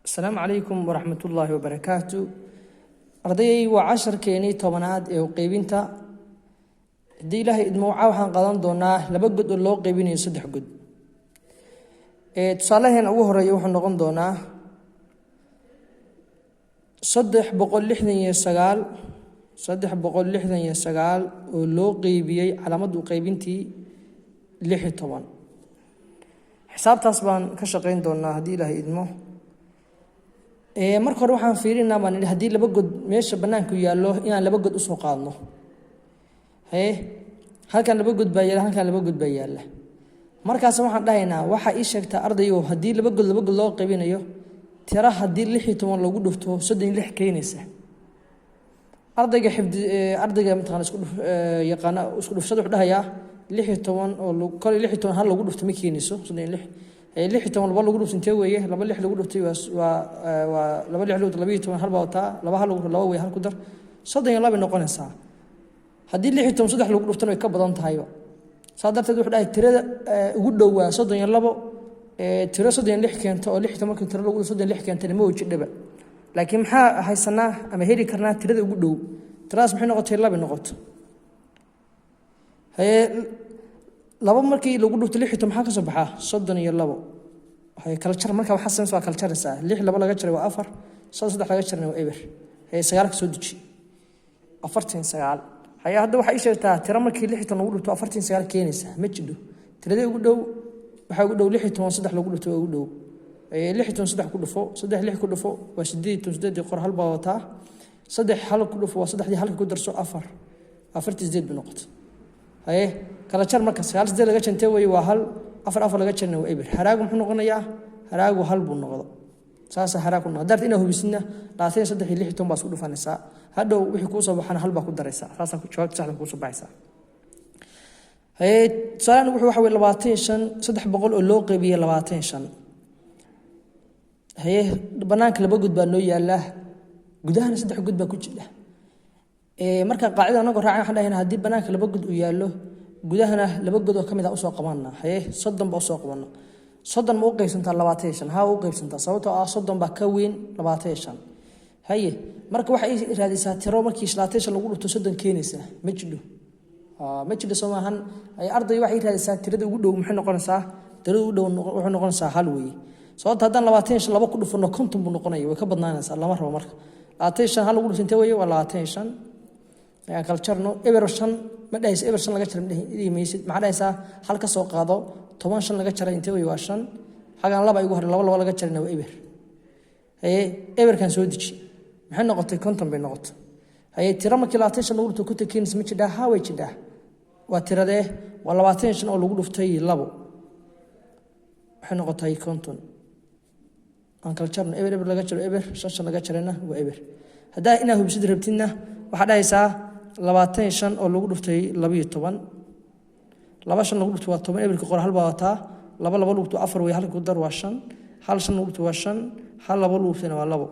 السلام عليكم ورحمة الله وبركاته. أرضي وعشر كيني طبناد وقيبينتا دي له إدموعة وحن قدان دوناه لبجد الله قيبيني يصدح جد. تصالحين أوه ريوح نقن دوناه صدح بقول لحني يسجال صدح بقول لحني يسجال ولو قيبي على مد وقيبينتي لحي طبعا حساب تصبان كشقين دوناه دي له إدمو marka hore waxaan fiirinaa baan hadii laba god meesha banaanku yaalo inaan laba god u soo qaadno halkan laba god baa yaala halkan laba god baa yaala markaas waxaan dhahaynaa waxa ii sheegtaa ardayo hadii laba god loo qaybinayo tira hadii 16 lagu dhufto 36 keenaysa ardayga imtixaan isku yaqaan isku dhufsado wuxuu dhahayaa 16 oo kale 16 hal lagu dhufto ma keenayso 36 16 laba lagu dhufsantay weeye laba lix lagu dhuftay waa laba lix lagu 12 hal baa wataa laba hal lagu laba way hal ku dar 32 noqonaysa hadii 16 saddex lagu dhuftana way ka badan tahay saadarteed wuxuu dhahay tirada ugu dhow waa 32 tiro 36 keento oo 6 markii tiro lagu 36 keentana ma wajidaba laakiin maxaa haysanaa ama heli karnaa tirada ugu dhow tiraas maxay noqotay laba noqoto laba markii lagu dhufto 6 maxaa ka soo baxa 32 waxay kala jar marka waxa san soo kala jaraysaa 6 laba laga jaray waa 4 3 laga jaray waa eber sagaal ka soo deji 49 haya hadda waxa ay sheegtaa tira markii 6 lagu dhufto 49 keenaysa ma jidho tirada ugu dhow waxa ugu dhow 6 3 lagu dhufto ugu dhow 6 3 ku dhufo 3 6 ku dhufo waa 8 qor hal baa wataa 3 hal ku dhufo waa 3 hal ku darso 4 48 noqoto haye kala jar marka 9 laga jantay way waa hal 4 laga jarna waa eber haraagu muxuu noqonayaa haraagu hal buu noqdo saasa haraagu noqdo darti inaa hubisina 23 baa isku dhufanaysa hadhow wixii ku soo baxana hal baa ku daraysa saasa ku jawaab sax ku soo baxaysa haye salaan wuxuu waxa way 25 300 oo loo qaybiyay 25 haye banaanka laba gud baa noo yaala gudahana 3 gud baa ku jira marka qaacida anagu raacay waxaan dhahaynaa hadii banaanka laba god u yaalo gudahana laba god oo kamid ah u soo qabanna haye 30 ba u soo qabanna 30 ma u qaybsantaa 25 ha u qaybsantaa sababtoo ah 30 baa ka weyn 25 haye marka waxa ay raadisaa tiro markii 30 lagu dhufto 30 keenaysa ma jidho Soomahan ay arday waxay raadisaa tirada ugu dhow maxay noqonaysaa tirada ugu dhow wuxuu noqonaysaa hal weey sababtoo haddaan 25 laba ku dhufno 50 buu noqonayaa way ka badnaanaysaa lama rabo marka 25 hal lagu dhufto weey waa 25 ya kaljarno evershan ma dhays evershan laga jaray dhimaysid ma dhaysa hal ka soo qaado 15 laga jaray intee way waa 5 xagan laba igu hor laba laga jarayna waa ever ever kan soo deji maxay noqotay konton bay noqotay tira markii 25 lagu dhufto ku takiin isma jidha ha way jidha waa tirade waa 25 oo lagu dhuftay labo waxay noqotay konton aan kaljarno ever laga jaray ever 5 laga jarayna waa ever hadaa inaa hubsid rabtina waxa dhaysaa 25 oo lagu dhuftay 12 25 lagu dhuftay waa 10 eberka qor hal baa wataa laba lagu dhuftay 4 way hal ku dar waa 5 hal 5 lagu dhuftay waa 5 hal laba lagu dhuftay waa 2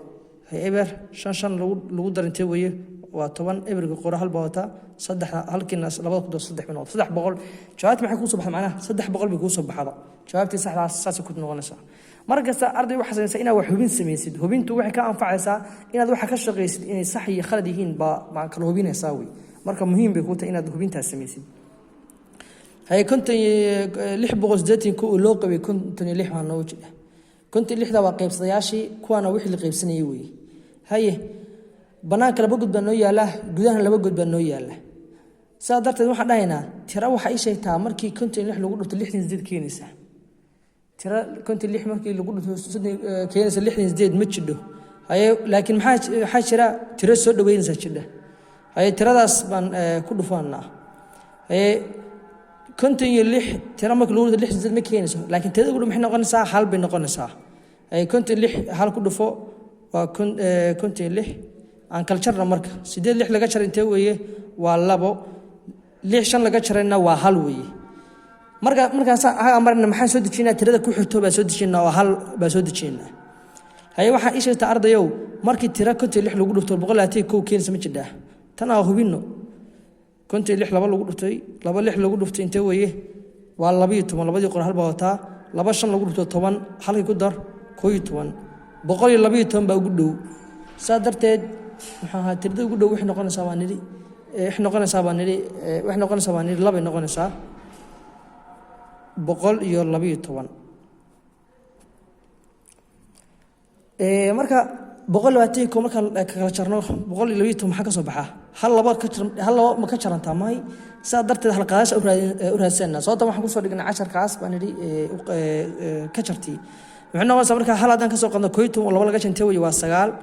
hay eber 5 lagu dar intee weeye waa 10 eberka qor hal baa wataa 3 halkiina labada ku dar 3 minute 300 jawaabta maxay ku soo baxay macnaha 300 bay ku soo baxdo jawaabtii saxda ah saas ku noqonaysaa markasta arday waxa sameeyay inaad wax hubin sameeysid hubintu waxay ka anfacaysaa inaad wax ka shaqeysid inay sax iyo khalad yihiin ma kala hubinaysaa way marka muhiim bay ku tahay inaad hubintaas sameeysid hay konton 680 ku loo qabay konton 6 aan noo jira konton 6da waa qaybsadayaashii kuwana wixii la qaybsanayay way haye banaanka laba god baa noo yaala gudahana laba god baa noo yaala saadarteed waxa dhahaynaa tira waxa ay sheegtaa markii konton 6 lagu dhufto 68 keenaysa tira konton 6 markii lagu dhufto keenaysa 68 ma jidho haye laakiin maxaa jira tiro soo dhaweynaysa jidha haye tiradaas baan ku dhufanaa haye konton 6 tira markii lagu dhufto 68 ma keenayso laakiin tirada ugu maxay noqonaysaa hal bay noqonaysaa haye konton 6 hal ku dhufo waa konton 6 aan kala jarna marka 8 6 laga jaray intee weeye waa 2 6 5 laga jarayna waa hal weeye markaas amarna maxaan soo dejinaa tirada ku xigto baa soo dejinaa oo hal baa soo dejinaa haye waxa ay sheegtaa ardayow markii tira konton 6 lagu dhufto 121 keenaysa ma jidha tan aan hubino konton 6 laba lagu dhuftay 6 lagu dhuftay intee weeye waa 12 labadii qor hal baa wataa 5 lagu dhufto 10 halkii ku dar 11 boqol iyo 12 baa ugu dhow saa darteed maxaa ahaa tirada ugu dhow waxay noqonaysaa waa nidhi waxay noqonaysaa laba ay noqonaysaa 112 marka 120 marka kala jarno 112 maxaa ka soo baxa hal laba ma ka jarantaa maay saa darteed hal qaadash u raadsanaa sababta waxaan ku soo dhignay 10 kaas baan nidhi ka jartii wuxuu noqonaysaa marka hal hadan ka soo qadno 12 laba laga jantay waa 9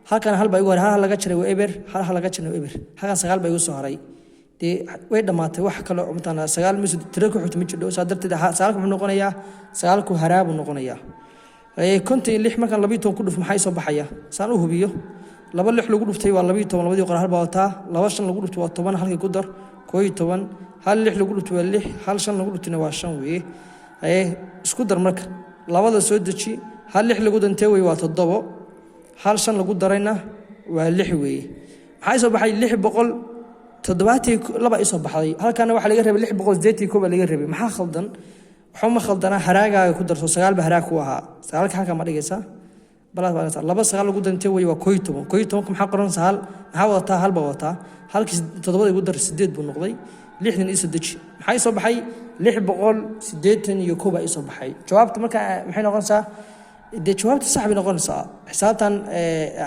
halkan hal baa igu hor hal laga jaray waa eber hal laga jaray waa eber halkan 9 baa igu soo haray way dhamaatay wax kale oo intaan 9 misu tiro ku xigto ma jiro saa darteed 9 wuxuu noqonayaa 9 ku haraab uu noqonayaa konton lix markaan 12 ku dhuf maxay soo baxaya saan u hubiyo laba lix lagu dhuftay waa 12 labadii qor hal baa wataa laba shan lagu dhuftay waa 10 halkii ku dar 11 hal lix lagu dhuftay waa 6 hal shan lagu dhuftay waa 5 weeye isku dar marka labada soo deji hal lix lagu dantay way waa 7 hal shan lagu darayna waa 6 weeye maxay soo baxay 600 laba isoo baxday halkaana waxa laga rabay 680 baa laga rabay maxaa khaldan waxuma khaldana haraaga ku darso 9 ba haraag ku ahaa 9 ka halka ma dhigaysa balaas laba 9 lagu dantay way waa 11 maxaa qoran sahal maxaa wadataa hal ba wadataa halkii 7 igu dar 8 buu noqday 60 iyo 3 maxay soo baxay 681 baa isoo baxay jawaabta marka maxay noqonaysaa jawaabta sax bay noqonaysaa xisaabtan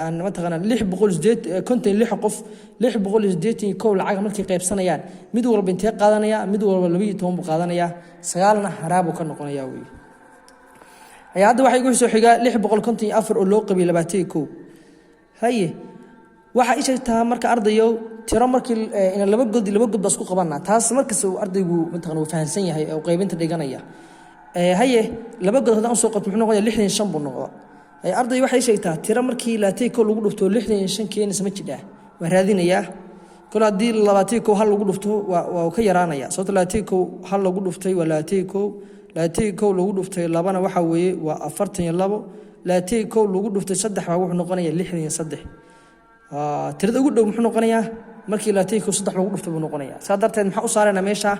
aan ma taqaan 680 konton 6 qof 680 lacag markay qaybsanayaan mid walba intee qaadanaya mid walba 12 buu qaadanaya 9na haraab uu ka noqonaya way hadda waxa igu soo xiga 654 oo loo qabay 21 haye waxa ay sheegtaa marka ardayo tiro markii in laba god bas ku qabanna taas markaas uu ardaygu ma taqaan uu fahansan yahay oo qaybinta dhiganaya haye laba god hadaan soo qabto muxuu noqonayaa 65 buu noqdo arday waxay sheegtaa tiro markii 21 lagu dhufto 65 keenis ma jidhaa waa raadinaya kala hadii 21 hal lagu dhufto waa ka yaraanaya sababta 21 hal lagu dhuftay waa 21 lagu dhuftay labana waxa weeye waa 42 21 lagu dhuftay saddex waa wuxuu noqonayaa 63 tirada ugu dhow muxuu noqonayaa markii 21 saddex lagu dhufto buu noqonayaa saa darteed maxaa u saarayna meesha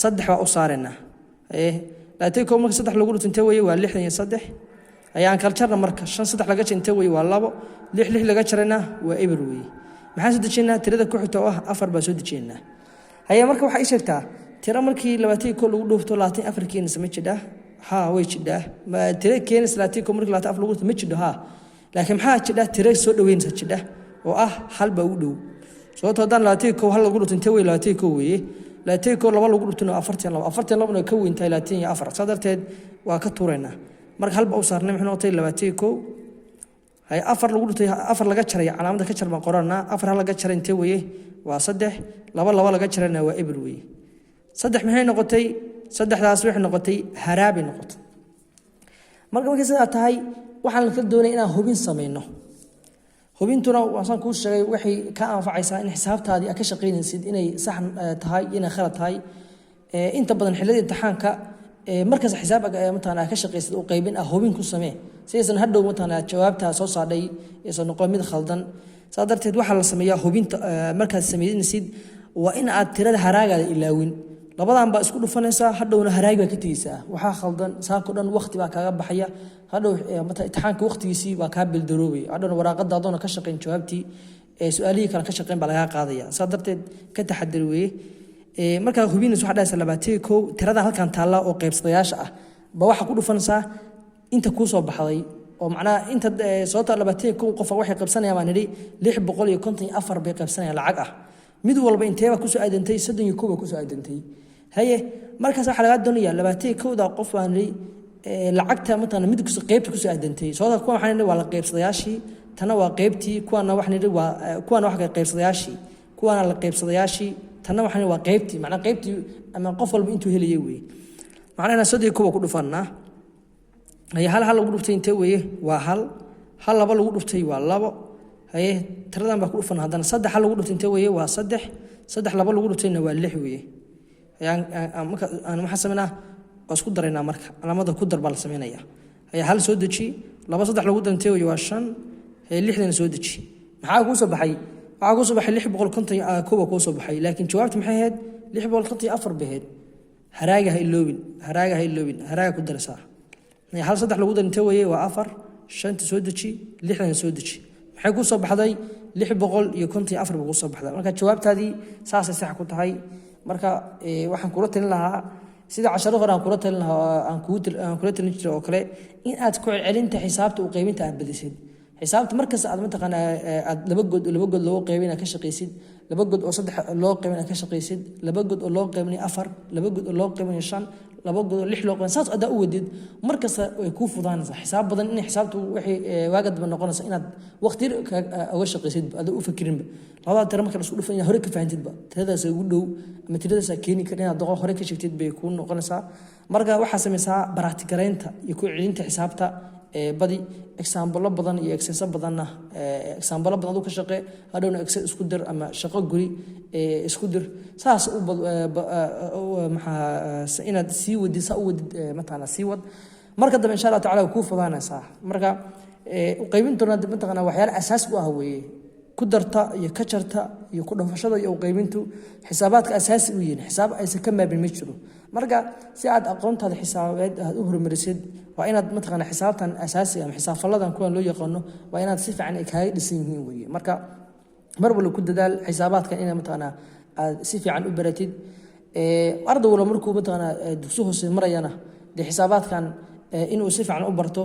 saddex waa u saarayna laakiin markii saddex lagu dhufto intee weeye waa 63 ayaan kala jarna marka 5 saddex laga jintay weeye waa 2 6 laga jarana waa eber weeye maxaa soo dejinaa tirada ku xigta oo ah 4 baa soo dejinaa haya marka waxa ay sheegtaa tiro markii 21 lagu dhufto 24 keenis ma jidhaa ha way jidhaa ma tiro keenis 21 markii 24 lagu dhufto ma jidho ha laakiin maxaa jidhaa tiro soo dhaweynaysa jidhaa oo ah hal baa u dhow sababtoo haddaan 21 hal lagu dhufto intee weeye 21 weeye 21 laba lagu dhufto 42 ka weyn tahay 24 saa darteed waa ka tuureynaa marka hal baa u saarnay muxuu noqotay 21 hay 4 lagu dhutay 4 laga jaray calaamada ka jar baan qoranaa 4 hal laga jaray intee weeye waa 3 laba laga jarayna waa eber weeye 3 maxay noqotay saddexdaas waxay noqotay haraabi noqotay markii sidaa tahay waxaan la doonay inaan hubin sameeyno hubintuna waxaan ku sheegay waxay ka anfacaysaa in xisaabtaadii aad ka shaqeynaysid inay sax tahay inay khalad tahay inta badan xilada imtixaanka markaas xisaab maanta ka shaqeysid oo qaybin ah hubin ku samee saysan hadhow maanta jawaabta soo saadhay aysan noqon mid khaldan saa darteed waxa la sameeyaa hubinta markaad sameeysid waa in aad tirada haraagada ilaawin labadan ba isku dhufanaysa hadhowna haraaga ka tigeysa waxa khaldan saako dhan waqti baa kaaga baxaya hadhow maanta imtixaanka waqtigiisii waa ka bildaroobay hadhowna waraaqada adoona ka shaqeyn jawaabtii su'aalihii kale ka shaqeyn baa laga qaadaya saa darteed ka taxadir weeye marka hubinayso waxa dhaysa 21 tirada halkan taala oo qaybsadayaasha ah ba waxa ku dhufanaysa inta ku soo baxday oo macnaa inta soo taa 21 qof waxay qaybsanayaan baan nidhi 654 bay qaybsanayaan lacag ah mid walba inteeba ku soo aadantay 31 ba ku soo aadantay haye markaas waxa laga doonayaa 21 qof baan nidhi lacagta maanta mid qaybta ku soo aadantay soo taa kuwa waxaan nidhi waa la qaybsadayaashii tana waa qaybtii kuwana waxaan nidhi waa kuwana wax qaybsadayaashii kuwana la qaybsadayaashii tana waxaan waa qaybtii macna qaybtii ama qof walba intuu heliyay weey macna sadii kuwa ku dhufanaa ay hal lagu dhuftay intee weeye waa hal laba lagu dhuftay waa labo haye tiradan ba ku dhufan hadana saddex hal lagu dhuftay intee weeye waa saddex laba lagu dhuftayna waa 6 weeye aan waxa sameynaa isku dareynaa marka calaamada ku dar baa la sameynaya haye hal soo deji laba saddex lagu dhantay weeye waa 5 haye 6 soo deji maxaa ku soo baxay waxa ku soo baxay 650 kuwa ku soo baxay laakiin jawaabtu maxay ahayd 654 baheed haraaga ha iloobin haraaga ku daraysaa hal saddex lagu dantay weeye waa 4 shanta soo deji lixdan soo deji maxay ku soo baxday 654 buu ku soo baxday marka jawaabtaadii saasay sax ku tahay marka waxaan kula talin lahaa sida casharada hore aan kula talin lahaa aan kula talin jiray oo kale in aad ku celinta xisaabta u qaybinta aad badisid xisaabta markaas aad mataqaana aad laba god loo qaybina ka shaqeysid laba god oo saddex loo qaybina ka shaqeysid laba god oo loo qaybina afar laba god oo loo qaybina shan laba god oo lix loo qaybina saas aad u wadid markaas way ku fudaanaysaa xisaab badan in xisaabtu wixii waagad ba noqonaysa inaad waqti uga shaqeysid aad u fikirinba labada tiro marka la isku dhufan hore ka fahantiidba tiradaas ugu dhow ama tiradaas keeni kara inaad doqo hore ka shaqeyd bay ku noqonaysaa marka waxa sameeysaa baraatigareynta iyo ku celinta xisaabta badi example badan iyo exercise badanna example badan uu ka shaqee hadhowna excel isku dir ama shaqo guri isku dir saas maxaa inaad sii wadisa u wadid matana sii wad marka dambe insha Allah taala ku fudaanaysaa marka qaybintuna mataqana waxyaalo asaas u ah weeye ku darta iyo ka jarta iyo ku dhafashada iyo qaybintu xisaabaadka asaasi u yihiin xisaab aysan ka maabin ma jiro marka si aad aqoontaada xisaabeed aad u horumarisid waa inaad mataqana xisaabtan asaasi ama xisaabladan kuwan loo yaqaano waa inaad si fiican ay kaaga dhisan yihiin weeye marka mar walba ku dadaal xisaabaadkan inaad mataqana aad si fiican u baratid arday walba markuu mataqana dugsi hoose marayana de xisaabaadkan inuu si fiican u barto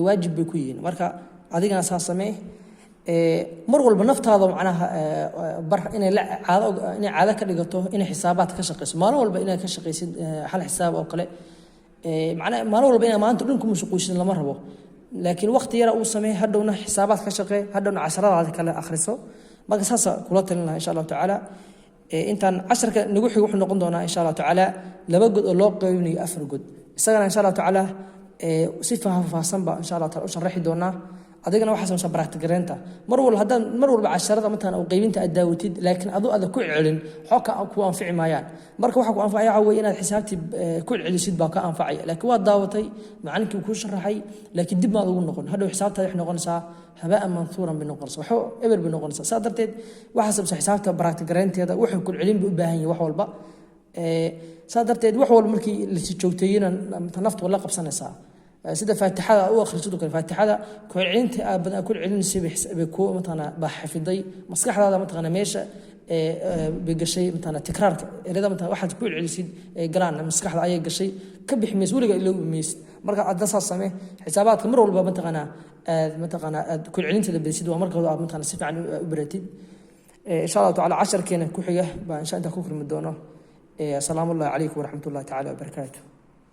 waajib bay ku yihiin marka adigana saas samee mar walba naftaada macnaha bar inay caado ka dhigato inay xisaabaad ka shaqeyso maalin walba inay ka shaqeysid hal xisaab oo kale macnaha maalin walba inay maanta dhan ku mashquulshin lama rabo laakiin waqti yar uu sameey hadhowna xisaabaad ka shaqee hadhowna casharadaada kale akhriso marka saas kula talin lahaa insha Allah taala intaan casharka nagu xig wuxuu noqon doonaa insha Allah taala laba god oo loo qaybinayo afar god isagana insha Allah taala si faahfaahsan ba insha Allah taala u sharaxi doonaa adigana waxa sameysa baraatigareynta mar walba casharada mataan oo qaybinta aad daawatid laakiin aad ku celin xoka ku anfici maayaan marka waxa ku anfacaya way inaad xisaabti ku celisid baa ka anfacaya laakiin waa daawatay macallinkii ku sharaxay laakiin dib ma ugu noqon hadhow xisaabtaada wax noqonaysaa habaa mansuuran bi noqonaysaa waxa eber bi noqonaysaa sadarteed waxa sameysa xisaabta baraatigareynteeda wuxuu ku celin u baahan yahay wax walba sadarteed wax walba markii la si joogteeyina naftu wala qabsanaysaa sida faatixada oo akhriso kale faatixada ku celinta aad ku celinaysa bay ku matana baa xafiday maskaxdaada matana meesha bigashay matana tikraarka erada matana waxaad ku celisid galaan maskaxda ayay gashay ka bixi waliga ilaa umeys marka aad saas samee xisaabaadka mar walba matana aad ku celinteeda badisid waa marka aad matana si fiican u baratid insha Allah taala casharkeena ku xiga baa insha Allah ku kulmi doono salaamu alaykum wa rahmatullahi taala wa barakatuh